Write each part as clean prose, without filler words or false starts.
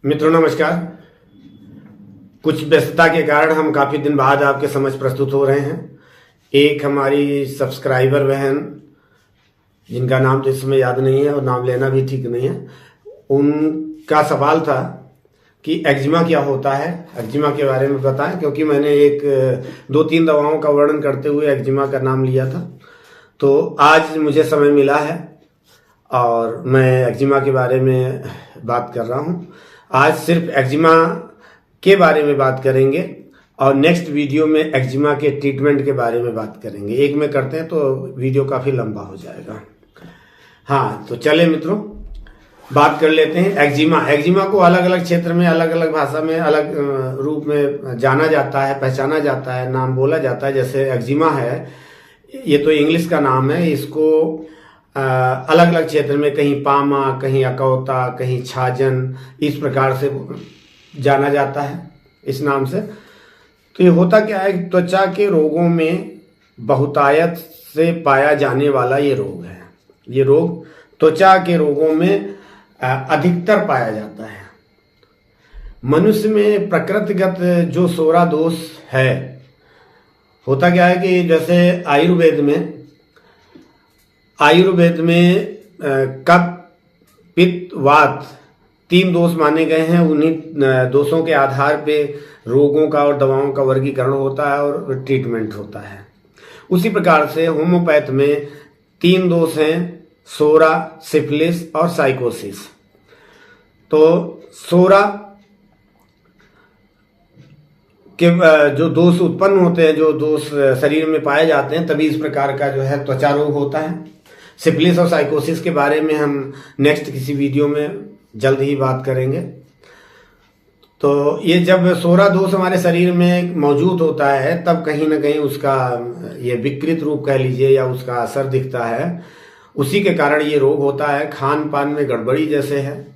मित्रों नमस्कार। कुछ व्यस्तता के कारण हम काफ़ी दिन बाद आपके समझ प्रस्तुत हो रहे हैं। एक हमारी सब्सक्राइबर बहन, जिनका नाम तो इस समय याद नहीं है और नाम लेना भी ठीक नहीं है, उनका सवाल था कि एक्जिमा क्या होता है, एक्जिमा के बारे में बताएं। क्योंकि मैंने एक 2-3 दवाओं का वर्णन करते हुए एक्जिमा का नाम लिया था, तो आज मुझे समय मिला है और मैं एक्जिमा के बारे में बात कर रहा हूँ। आज सिर्फ एक्जिमा के बारे में बात करेंगे और नेक्स्ट वीडियो में एक्जिमा के ट्रीटमेंट के बारे में बात करेंगे। एक में करते हैं तो वीडियो काफ़ी लंबा हो जाएगा। हाँ, तो चले मित्रों, बात कर लेते हैं। एक्जिमा को अलग अलग क्षेत्र में, अलग अलग भाषा में, अलग रूप में जाना जाता है, पहचाना जाता है, नाम बोला जाता है। जैसे एक्जिमा है, ये तो इंग्लिश का नाम है। इसको अलग अलग क्षेत्र में कहीं पामा, कहीं अकौता, कहीं छाजन, इस प्रकार से जाना जाता है इस नाम से। तो ये होता क्या है, त्वचा के रोगों में बहुतायत से पाया जाने वाला ये रोग है। ये रोग त्वचा के रोगों में अधिकतर पाया जाता है। मनुष्य में प्रकृतिगत जो सोरा दोष है, होता क्या है कि जैसे आयुर्वेद में कफ, पित्त, वात 3 दोष माने गए हैं। उन्हीं दोषों के आधार पे रोगों का और दवाओं का वर्गीकरण होता है और ट्रीटमेंट होता है। उसी प्रकार से होम्योपैथ में 3 दोष हैं, सोरा, सिफिलिस और साइकोसिस। तो सोरा के जो दोष उत्पन्न होते हैं, जो दोष शरीर में पाए जाते हैं, तभी इस प्रकार का जो है त्वचा रोग होता है। सिफिलिस और साइकोसिस के बारे में हम नेक्स्ट किसी वीडियो में जल्द ही बात करेंगे। तो ये जब सोरा दोष हमारे शरीर में मौजूद होता है, तब कहीं ना कहीं उसका ये विकृत रूप कह लीजिए या उसका असर दिखता है। उसी के कारण ये रोग होता है। खान पान में गड़बड़ी जैसे है,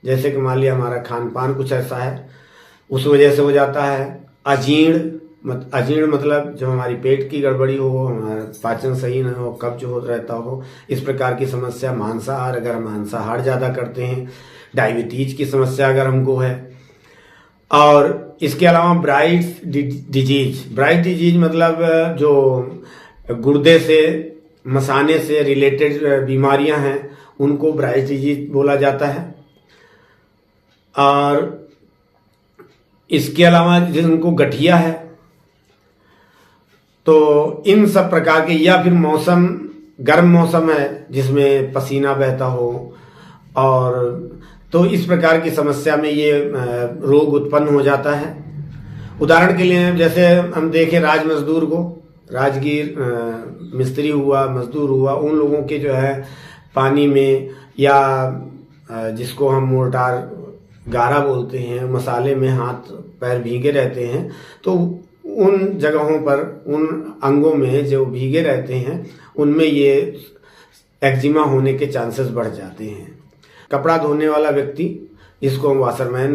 जैसे कि मान लिया हमारा खान पान कुछ ऐसा है, उस वजह से हो जाता है। अजीर्ण मतलब जब हमारी पेट की गड़बड़ी हो, हमारा पाचन सही ना हो, कब्ज हो रहता हो, इस प्रकार की समस्या। मांसाहार, अगर हम मांसाहार ज़्यादा करते हैं, डायबिटीज की समस्या अगर हमको है। और इसके अलावा ब्राइट डिजीज मतलब जो गुर्दे से, मसाने से रिलेटेड बीमारियां हैं, उनको ब्राइट डिजीज बोला जाता है। और इसके अलावा जिनको गठिया है, तो इन सब प्रकार के, या फिर मौसम, गर्म मौसम है जिसमें पसीना बहता हो, और तो इस प्रकार की समस्या में ये रोग उत्पन्न हो जाता है। उदाहरण के लिए जैसे हम देखें राजमजदूर को, राजगीर मिस्त्री हुआ, मजदूर हुआ, उन लोगों के जो है पानी में, या जिसको हम मोर्टार गारा बोलते हैं, मसाले में हाथ पैर भीगे रहते हैं, तो उन जगहों पर, उन अंगों में जो भीगे रहते हैं, उनमें ये एक्जिमा होने के चांसेस बढ़ जाते हैं। कपड़ा धोने वाला व्यक्ति, जिसको हम वाशरमैन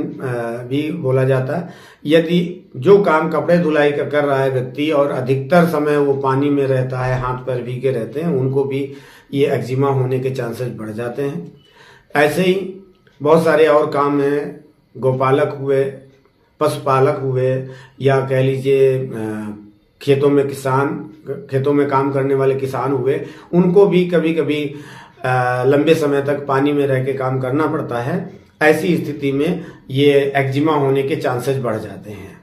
भी बोला जाता है, यदि जो काम कपड़े धुलाई का कर रहा है व्यक्ति और अधिकतर समय वो पानी में रहता है, हाथ पैर भीगे रहते हैं, उनको भी ये एक्जिमा होने के चांसेस बढ़ जाते हैं। ऐसे ही बहुत सारे और काम हैं। गोपालक हुए, पशुपालक हुए, या कह लीजिए खेतों में काम करने वाले किसान हुए, उनको भी कभी कभी लंबे समय तक पानी में रह के काम करना पड़ता है। ऐसी स्थिति में ये एक्जिमा होने के चांसेस बढ़ जाते हैं।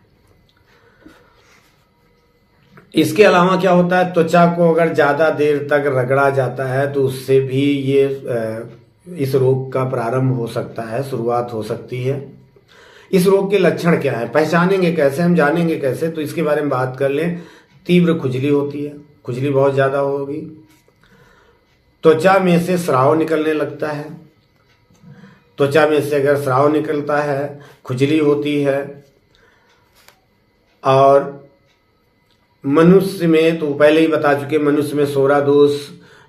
इसके अलावा क्या होता है, त्वचा को अगर ज़्यादा देर तक रगड़ा जाता है तो उससे भी ये इस रोग का प्रारंभ हो सकता है, शुरुआत हो सकती है। इस रोग के लक्षण क्या है, पहचानेंगे कैसे, हम जानेंगे कैसे, तो इसके बारे में बात कर लें। तीव्र खुजली होती है, खुजली बहुत ज़्यादा होगी। त्वचा में से स्राव निकलने लगता है। त्वचा में से अगर स्राव निकलता है, खुजली होती है। और मनुष्य में तो पहले ही बता चुके, मनुष्य में सोरा दोष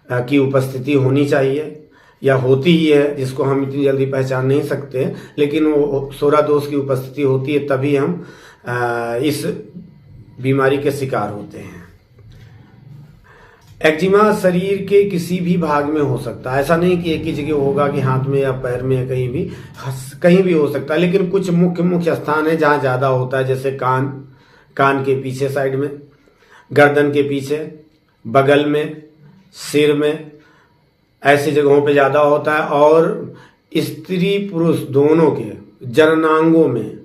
की उपस्थिति होनी चाहिए या होती ही है, जिसको हम इतनी जल्दी पहचान नहीं सकते, लेकिन वो सोरा दोष की उपस्थिति होती है, तभी हम इस बीमारी के शिकार होते हैं। एक्जिमा शरीर के किसी भी भाग में हो सकता है, ऐसा नहीं कि एक ही जगह होगा कि हाथ में या पैर में या कहीं भी हो सकता है, लेकिन कुछ मुख्य स्थान है जहां ज्यादा होता है, जैसे कान के पीछे साइड में, गर्दन के पीछे, बगल में, सिर में, ऐसी जगहों पे ज्यादा होता है। और स्त्री पुरुष दोनों के जननांगों में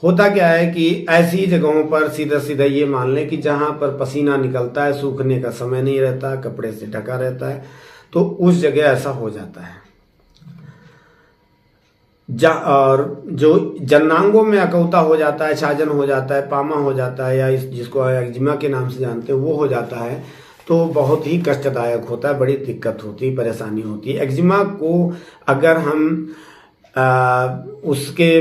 होता क्या है कि ऐसी जगहों पर सीधा सीधा ये मान लें कि जहां पर पसीना निकलता है, सूखने का समय नहीं रहता, कपड़े से ढका रहता है, तो उस जगह ऐसा हो जाता है। और जो जननांगों में अकौता हो जाता है, छाजन हो जाता है, पामा हो जाता है, या जिसको एक्जिमा के नाम से जानते हैं वो हो जाता है, तो बहुत ही कष्टदायक होता है, बड़ी दिक्कत होती है, परेशानी होती है। एक्जिमा को अगर हम उसके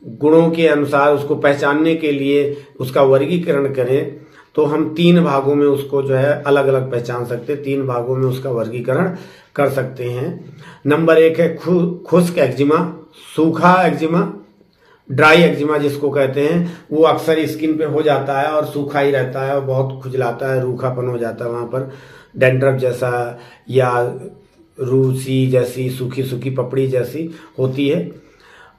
गुणों के अनुसार उसको पहचानने के लिए उसका वर्गीकरण करें तो हम 3 भागों में उसको जो है अलग अलग पहचान सकते हैं, 3 भागों में उसका वर्गीकरण कर सकते हैं। नंबर 1 है खुश्क एक्जिमा, सूखा एक्जिमा, ड्राई एक्जिमा जिसको कहते हैं। वो अक्सर स्किन पे हो जाता है और सूखा ही रहता है और बहुत खुजलाता है, रूखापन हो जाता है, वहां पर डैंड्रफ जैसा या रूसी जैसी सूखी सूखी पपड़ी जैसी होती है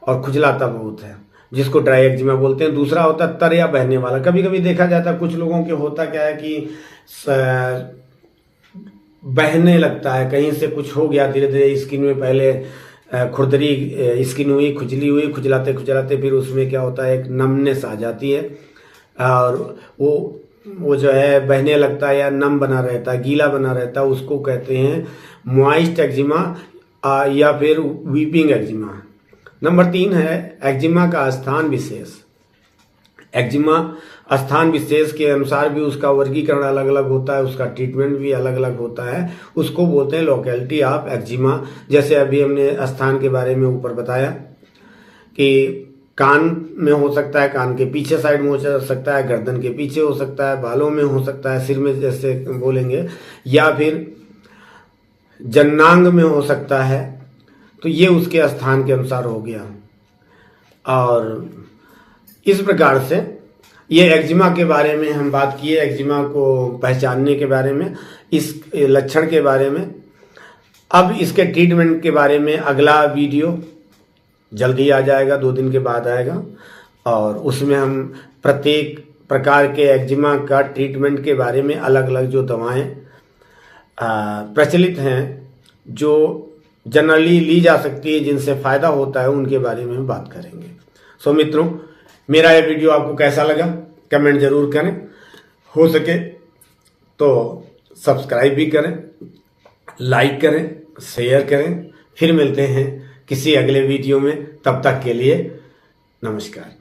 और खुजलाता बहुत है, जिसको ड्राई एक्जिमा बोलते हैं। दूसरा होता है तर या बहने वाला। कभी कभी देखा जाता है कुछ लोगों के होता क्या है कि बहने लगता है, कहीं से कुछ हो गया, धीरे धीरे स्किन में पहले खुरदरी स्किन हुई, खुजली हुई, खुजलाते खुजलाते फिर उसमें क्या होता है, एक नमनेस आ जाती है और वो जो है बहने लगता है या नम बना रहता है, गीला बना रहता है, उसको कहते हैं मॉइस्ट एक्जिमा या फिर वीपिंग एक्जिमा। नंबर 3 है एक्जिमा का स्थान विशेष। एक्जिमा स्थान विशेष के अनुसार भी उसका वर्गीकरण अलग अलग होता है, उसका ट्रीटमेंट भी अलग अलग होता है, उसको बोलते हैं लोकेलिटी ऑफ एक्जिमा। जैसे अभी हमने स्थान के बारे में ऊपर बताया कि कान में हो सकता है, कान के पीछे साइड में हो सकता है, गर्दन के पीछे हो सकता है, बालों में हो सकता है, सिर में जैसे बोलेंगे, या फिर जननांग में हो सकता है। तो ये उसके स्थान के अनुसार हो गया। और इस प्रकार से ये एक्जिमा के बारे में हम बात किए, एक्जिमा को पहचानने के बारे में, इस लक्षण के बारे में। अब इसके ट्रीटमेंट के बारे में अगला वीडियो जल्दी आ जाएगा, 2 दिन के बाद आएगा, और उसमें हम प्रत्येक प्रकार के एक्जिमा का ट्रीटमेंट के बारे में अलग अलग जो दवाएं प्रचलित हैं, जो जनरली ली जा सकती है, जिनसे फायदा होता है, उनके बारे में हम बात करेंगे। सो मित्रों, मेरा यह वीडियो आपको कैसा लगा कमेंट जरूर करें, हो सके तो सब्सक्राइब भी करें, लाइक करें, शेयर करें। फिर मिलते हैं किसी अगले वीडियो में, तब तक के लिए नमस्कार।